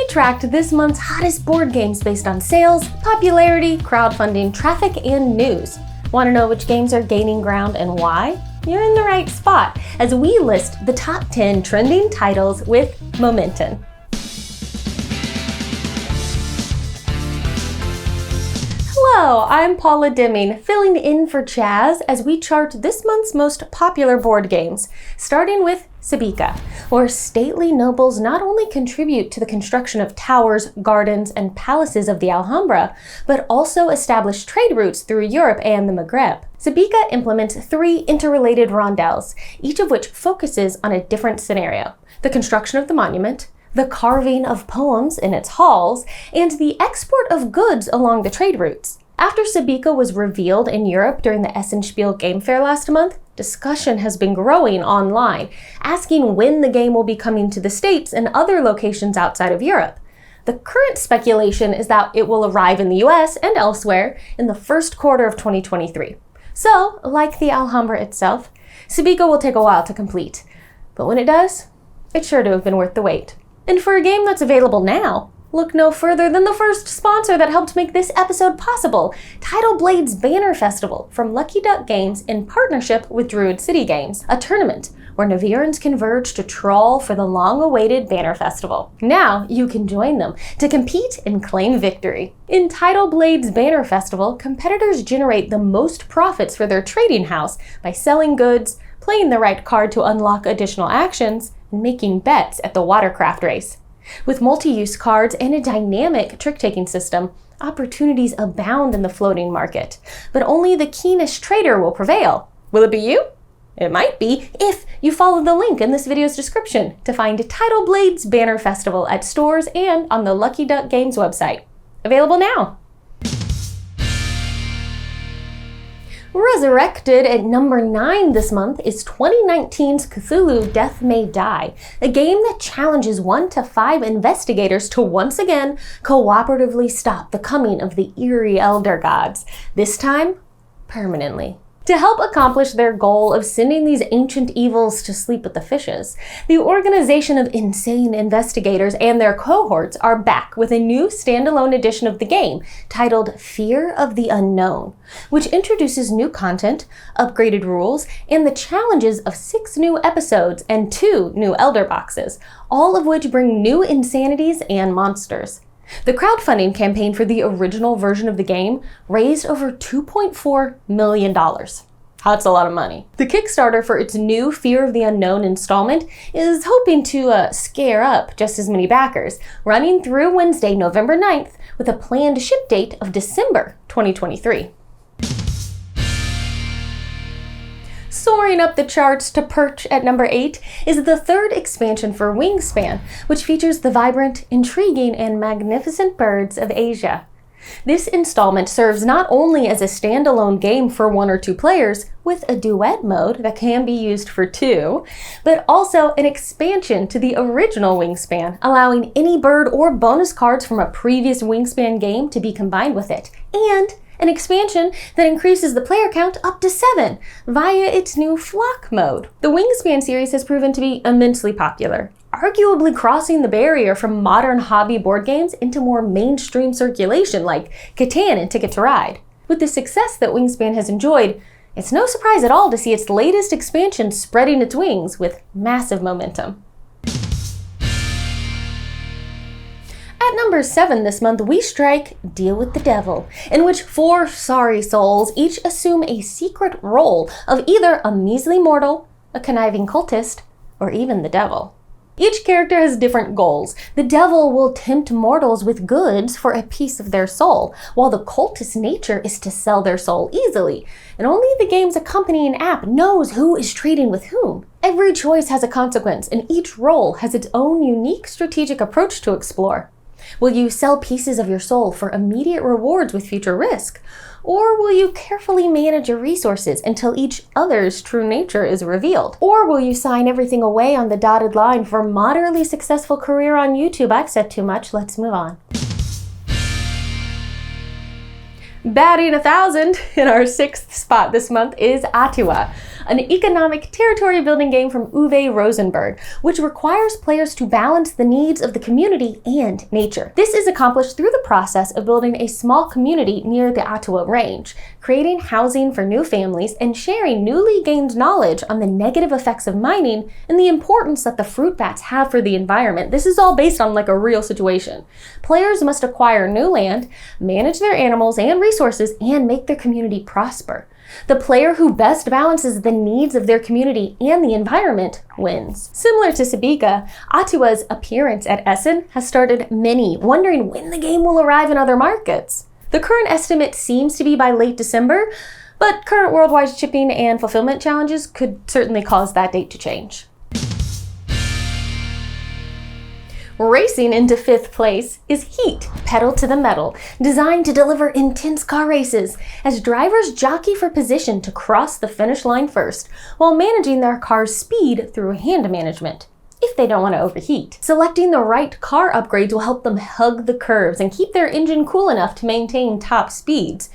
tracked this month's hottest board games based on sales, popularity, crowdfunding, traffic, and news. Want to know which games are gaining ground and why? You're in the right spot as we list the top 10 trending titles with momentum. Hello, I'm Paula Deming, filling in for Chaz as we chart this month's most popular board games, starting with Sabika, where stately nobles not only contribute to the construction of towers, gardens, and palaces of the Alhambra, but also establish trade routes through Europe and the Maghreb. Sabika implements 3 interrelated rondels, each of which focuses on a different scenario: the construction of the monument, the carving of poems in its halls, and the export of goods along the trade routes. After Sabika was revealed in Europe during the Essenspiel Game Fair last month, discussion has been growing online, asking when the game will be coming to the States and other locations outside of Europe. The current speculation is that it will arrive in the US and elsewhere in the first quarter of 2023. So, like the Alhambra itself, Sabika will take a while to complete. But when it does, it's sure to have been worth the wait. And for a game that's available now, look no further than the first sponsor that helped make this episode possible, Tidal Blade's Banner Festival from Lucky Duck Games in partnership with Druid City Games, a tournament where Navirans converge to trawl for the long-awaited Banner Festival. Now you can join them to compete and claim victory. In Tidal Blade's Banner Festival, competitors generate the most profits for their trading house by selling goods, playing the right card to unlock additional actions, and making bets at the watercraft race. With multi-use cards and a dynamic trick-taking system, opportunities abound in the floating market. But only the keenest trader will prevail. Will it be you? It might be if you follow the link in this video's description to find Tidal Blade's Banner Festival at stores and on the Lucky Duck Games website. Available now. Resurrected at number 9 this month is 2019's Cthulhu Death May Die, a game that challenges 1 to 5 investigators to once again cooperatively stop the coming of the eerie elder gods, this time permanently. To help accomplish their goal of sending these ancient evils to sleep with the fishes, the organization of insane investigators and their cohorts are back with a new standalone edition of the game titled Fear of the Unknown, which introduces new content, upgraded rules, and the challenges of 6 new episodes and 2 new Elder boxes, all of which bring new insanities and monsters. The crowdfunding campaign for the original version of the game raised over $2.4 million. That's a lot of money. The Kickstarter for its new Fear of the Unknown installment is hoping to scare up just as many backers, running through Wednesday, November 9th, with a planned ship date of December 2023. Soaring up the charts to perch at number 8 is the 3rd expansion for Wingspan, which features the vibrant, intriguing, and magnificent birds of Asia. This installment serves not only as a standalone game for 1 or 2 players, with a duet mode that can be used for 2, but also an expansion to the original Wingspan, allowing any bird or bonus cards from a previous Wingspan game to be combined with it, and an expansion that increases the player count up to 7 via its new flock mode. The Wingspan series has proven to be immensely popular, arguably crossing the barrier from modern hobby board games into more mainstream circulation like Catan and Ticket to Ride. With the success that Wingspan has enjoyed, it's no surprise at all to see its latest expansion spreading its wings with massive momentum. At number 7 this month, we strike Deal with the Devil, in which 4 sorry souls each assume a secret role of either a measly mortal, a conniving cultist, or even the devil. Each character has different goals. The devil will tempt mortals with goods for a piece of their soul, while the cultist's nature is to sell their soul easily, and only the game's accompanying app knows who is trading with whom. Every choice has a consequence, and each role has its own unique strategic approach to explore. Will you sell pieces of your soul for immediate rewards with future risk? Or will you carefully manage your resources until each other's true nature is revealed? Or will you sign everything away on the dotted line for a moderately successful career on YouTube? I've said too much, let's move on. Batting 1,000 in our 6th spot this month is Ottawa, an economic territory building game from Uwe Rosenberg, which requires players to balance the needs of the community and nature. This is accomplished through the process of building a small community near the Ottawa Range, creating housing for new families, and sharing newly gained knowledge on the negative effects of mining and the importance that the fruit bats have for the environment. This is all based on like a real situation. Players must acquire new land, manage their animals and resources, and make their community prosper. The player who best balances the needs of their community and the environment wins. Similar to Sabika, Ottawa's appearance at Essen has started many wondering when the game will arrive in other markets. The current estimate seems to be by late December, but current worldwide shipping and fulfillment challenges could certainly cause that date to change. Racing into 5th place is Heat, Pedal to the Metal, designed to deliver intense car races as drivers jockey for position to cross the finish line first, while managing their car's speed through hand management, if they don't want to overheat. Selecting the right car upgrades will help them hug the curves and keep their engine cool enough to maintain top speeds.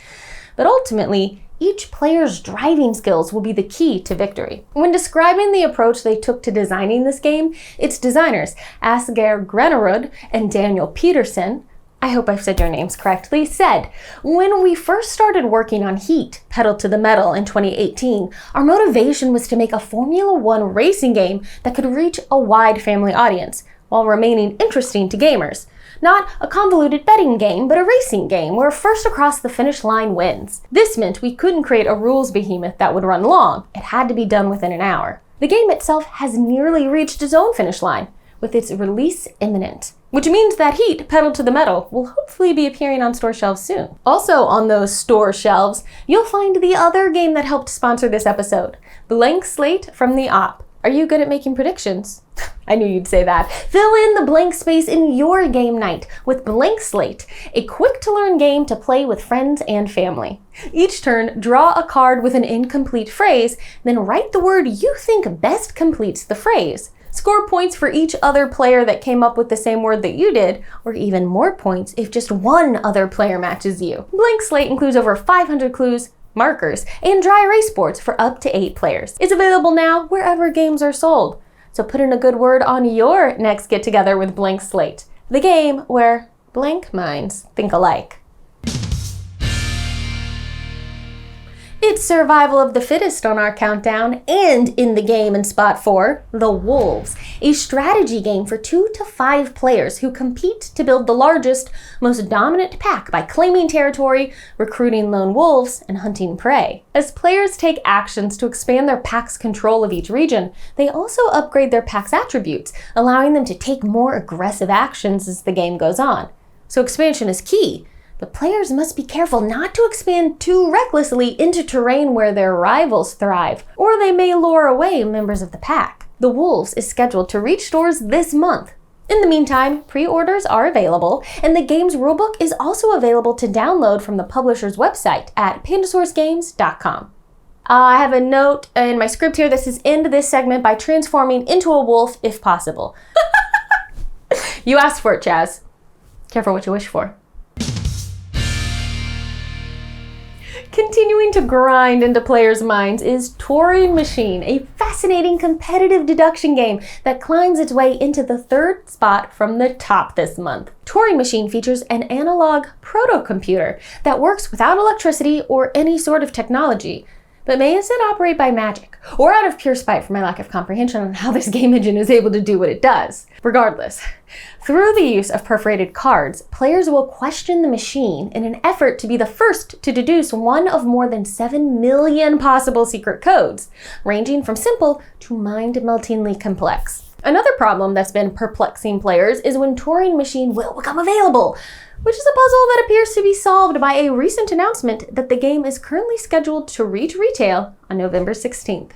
But ultimately, each player's driving skills will be the key to victory. When describing the approach they took to designing this game, its designers, Asgeir Granerud and Daniel Peterson, I hope I've said your names correctly, said, "When we first started working on Heat, Pedal to the Metal in 2018, our motivation was to make a Formula One racing game that could reach a wide family audience, while remaining interesting to gamers. Not a convoluted betting game, but a racing game where first across the finish line wins. This meant we couldn't create a rules behemoth that would run long. It had to be done within an hour." The game itself has nearly reached its own finish line, with its release imminent, which means that Heat, Pedal to the Metal will hopefully be appearing on store shelves soon. Also on those store shelves, you'll find the other game that helped sponsor this episode, Blank Slate from the Op. Are you good at making predictions? I knew you'd say that. Fill in the blank space in your game night with Blank Slate, a quick-to-learn game to play with friends and family. Each turn, draw a card with an incomplete phrase, then write the word you think best completes the phrase. Score points for each other player that came up with the same word that you did, or even more points if just one other player matches you. Blank Slate includes over 500 clues, markers, and dry erase boards for up to 8 players. It's available now wherever games are sold. So put in a good word on your next get-together with Blank Slate, the game where blank minds think alike. It's survival of the fittest on our countdown, and in the game in spot 4, The Wolves, a strategy game for 2 to 5 players who compete to build the largest, most dominant pack by claiming territory, recruiting lone wolves, and hunting prey. As players take actions to expand their pack's control of each region, they also upgrade their pack's attributes, allowing them to take more aggressive actions as the game goes on. So expansion is key. But players must be careful not to expand too recklessly into terrain where their rivals thrive, or they may lure away members of the pack. The Wolves is scheduled to reach stores this month. In the meantime, pre-orders are available, and the game's rulebook is also available to download from the publisher's website at pandasourcegames.com. I have a note in my script here that says end this segment by transforming into a wolf if possible. You asked for it, Chaz. Careful what you wish for. Continuing to grind into players' minds is Turing Machine, a fascinating competitive deduction game that climbs its way into the 3rd spot from the top this month. Turing Machine features an analog protocomputer that works without electricity or any sort of technology, but may instead operate by magic, or out of pure spite for my lack of comprehension on how this game engine is able to do what it does. Regardless, through the use of perforated cards, players will question the machine in an effort to be the first to deduce one of more than 7 million possible secret codes, ranging from simple to mind-meltingly complex. Another problem that's been perplexing players is when Turing Machine will become available, which is a puzzle that appears to be solved by a recent announcement that the game is currently scheduled to reach retail on November 16th.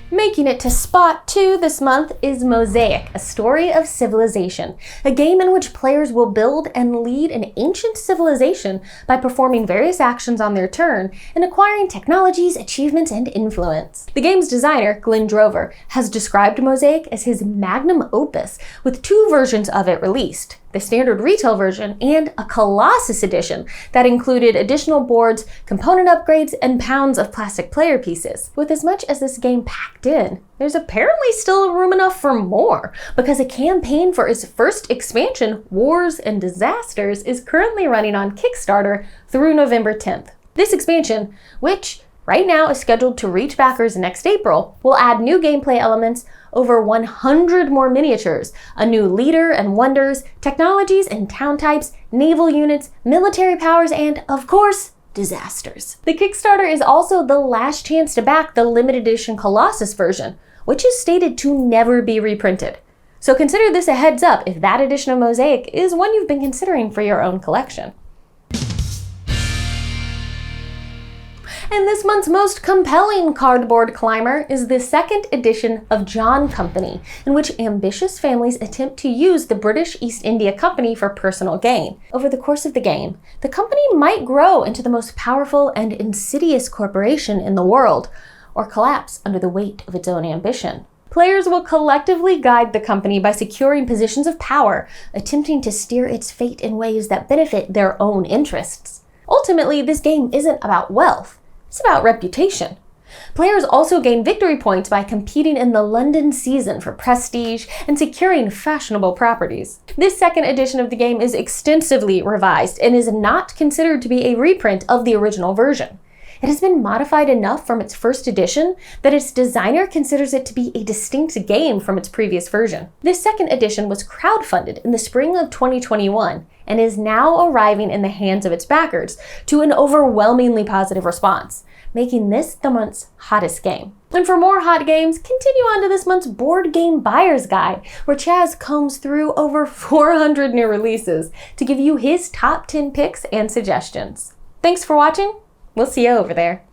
Making it to spot 2 this month is Mosaic, a Story of Civilization, a game in which players will build and lead an ancient civilization by performing various actions on their turn and acquiring technologies, achievements, and influence. The game's designer, Glenn Drover, has described Mosaic as his magnum opus, with 2 versions of it released. the standard retail version, and a Colossus edition that included additional boards, component upgrades, and pounds of plastic player pieces. With as much as this game packed in, there's apparently still room enough for more, because a campaign for its first expansion, Wars and Disasters, is currently running on Kickstarter through November 10th. This expansion, which right now is scheduled to reach backers next April, will add new gameplay elements, over 100 more miniatures, a new leader and wonders, technologies and town types, naval units, military powers, and, of course, disasters. The Kickstarter is also the last chance to back the limited edition Colossus version, which is stated to never be reprinted. So consider this a heads up if that edition of Mosaic is one you've been considering for your own collection. And this month's most compelling cardboard climber is the second edition of John Company, in which ambitious families attempt to use the British East India Company for personal gain. Over the course of the game, the company might grow into the most powerful and insidious corporation in the world, or collapse under the weight of its own ambition. Players will collectively guide the company by securing positions of power, attempting to steer its fate in ways that benefit their own interests. Ultimately, this game isn't about wealth. It's about reputation. Players also gain victory points by competing in the London season for prestige and securing fashionable properties. This second edition of the game is extensively revised and is not considered to be a reprint of the original version. It has been modified enough from its first edition that its designer considers it to be a distinct game from its previous version. This second edition was crowdfunded in the spring of 2021 and is now arriving in the hands of its backers to an overwhelmingly positive response, making this the month's hottest game. And for more hot games, continue on to this month's Board Game Buyer's Guide, where Chaz combs through over 400 new releases to give you his top 10 picks and suggestions. Thanks for watching. We'll see you over there.